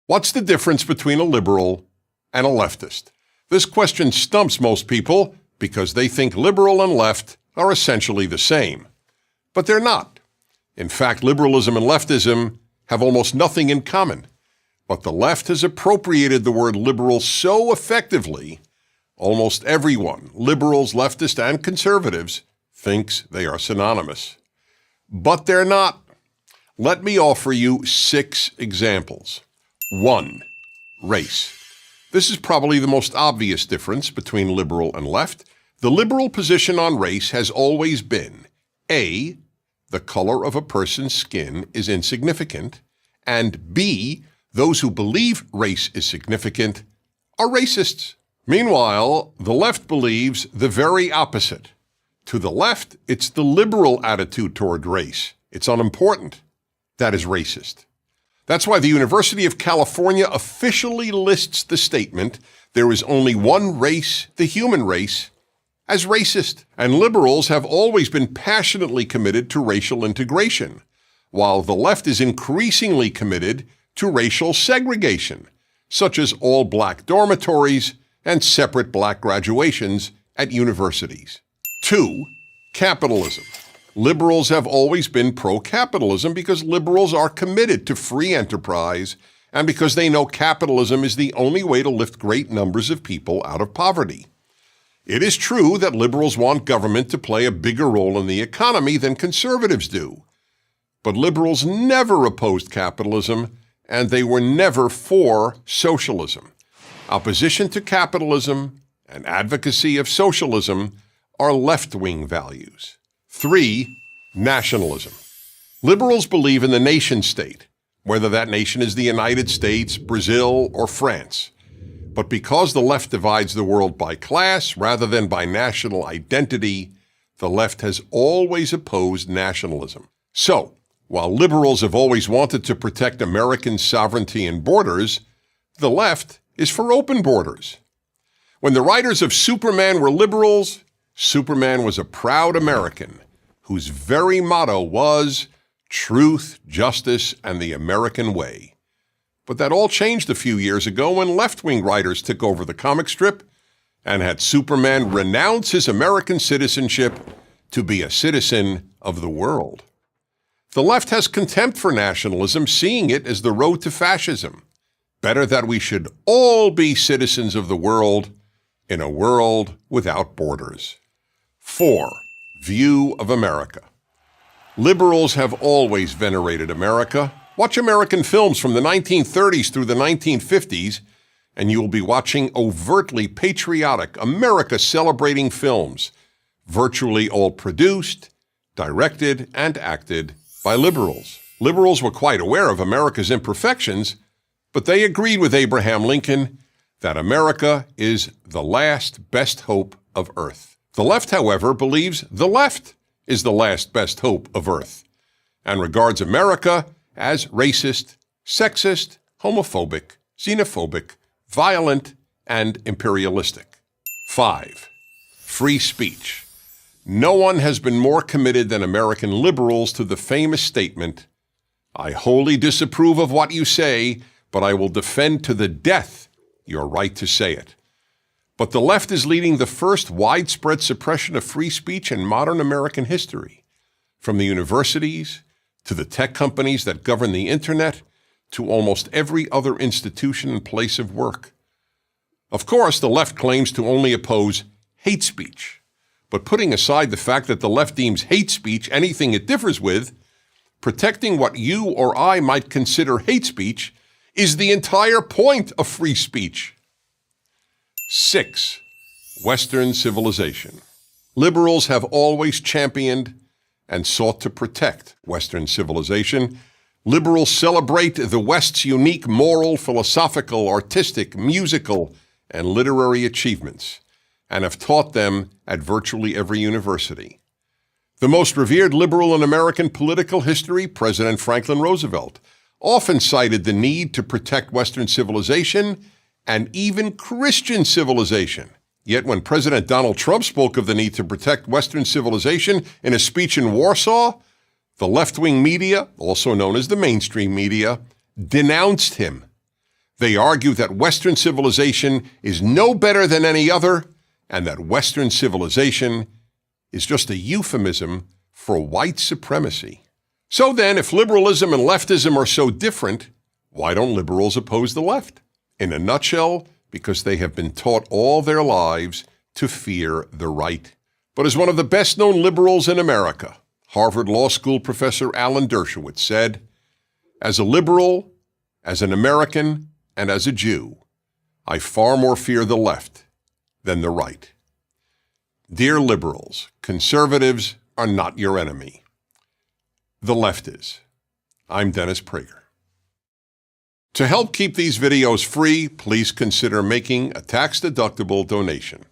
What's the difference between a liberal and a leftist? This question stumps most people because they think liberal and left are essentially the same. But they're not. In fact, liberalism and leftism have almost nothing in common. But the left has appropriated the word liberal so effectively, almost everyone, liberals, leftists, and conservatives, thinks they are synonymous. But they're not. Let me offer you 6 examples. 1. Race. This is probably the most obvious difference between liberal and left. The liberal position on race has always been A, the color of a person's skin is insignificant, and B, those who believe race is significant are racists. Meanwhile, the left believes the very opposite. To the left, it's the liberal attitude toward race. It's unimportant. That is racist. That's why the University of California officially lists the statement, "There is only one race, the human race," as racist. And liberals have always been passionately committed to racial integration, while the left is increasingly committed to racial segregation, such as all black dormitories and separate black graduations at universities. 2. Capitalism. Liberals have always been pro-capitalism because liberals are committed to free enterprise and because they know capitalism is the only way to lift great numbers of people out of poverty. It is true that liberals want government to play a bigger role in the economy than conservatives do. But liberals never opposed capitalism, and they were never for socialism. Opposition to capitalism and advocacy of socialism are left-wing values. 3. Nationalism. Liberals believe in the nation-state, whether that nation is the United States, Brazil, or France. But because the left divides the world by class rather than by national identity, the left has always opposed nationalism. So, while liberals have always wanted to protect American sovereignty and borders, the left is for open borders. When the writers of Superman were liberals, Superman was a proud American whose very motto was truth, justice, and the American way. But that all changed a few years ago when left-wing writers took over the comic strip and had Superman renounce his American citizenship to be a citizen of the world. The left has contempt for nationalism, seeing it as the road to fascism. Better that we should all be citizens of the world in a world without borders. 4. View of America. Liberals have always venerated America. Watch American films from the 1930s through the 1950s, and you will be watching overtly patriotic, America-celebrating films, virtually all produced, directed, and acted by liberals. Liberals were quite aware of America's imperfections, but they agreed with Abraham Lincoln that America is the last best hope of Earth. The left, however, believes the left is the last best hope of Earth and regards America as racist, sexist, homophobic, xenophobic, violent, and imperialistic. 5. Free speech. No one has been more committed than American liberals to the famous statement, "I wholly disapprove of what you say, but I will defend to the death your right to say it." But the left is leading the first widespread suppression of free speech in modern American history, from the universities to the tech companies that govern the internet to almost every other institution and place of work. Of course, the left claims to only oppose hate speech, but putting aside the fact that the left deems hate speech anything it differs with, protecting what you or I might consider hate speech is the entire point of free speech. 6. Western civilization. Liberals have always championed and sought to protect Western civilization. Liberals celebrate the West's unique moral, philosophical, artistic, musical, and literary achievements, and have taught them at virtually every university. The most revered liberal in American political history, President Franklin Roosevelt, often cited the need to protect Western civilization and even Christian civilization. Yet when President Donald Trump spoke of the need to protect Western civilization in a speech in Warsaw, the left-wing media, also known as the mainstream media, denounced him. They argue that Western civilization is no better than any other, and that Western civilization is just a euphemism for white supremacy. So then, if liberalism and leftism are so different, why don't liberals oppose the left? In a nutshell, because they have been taught all their lives to fear the right. But as one of the best-known liberals in America, Harvard Law School professor Alan Dershowitz said, "As a liberal, as an American, and as a Jew, I far more fear the left than the right." Dear liberals, conservatives are not your enemy. The left is. I'm Dennis Prager. To help keep these videos free, please consider making a tax-deductible donation.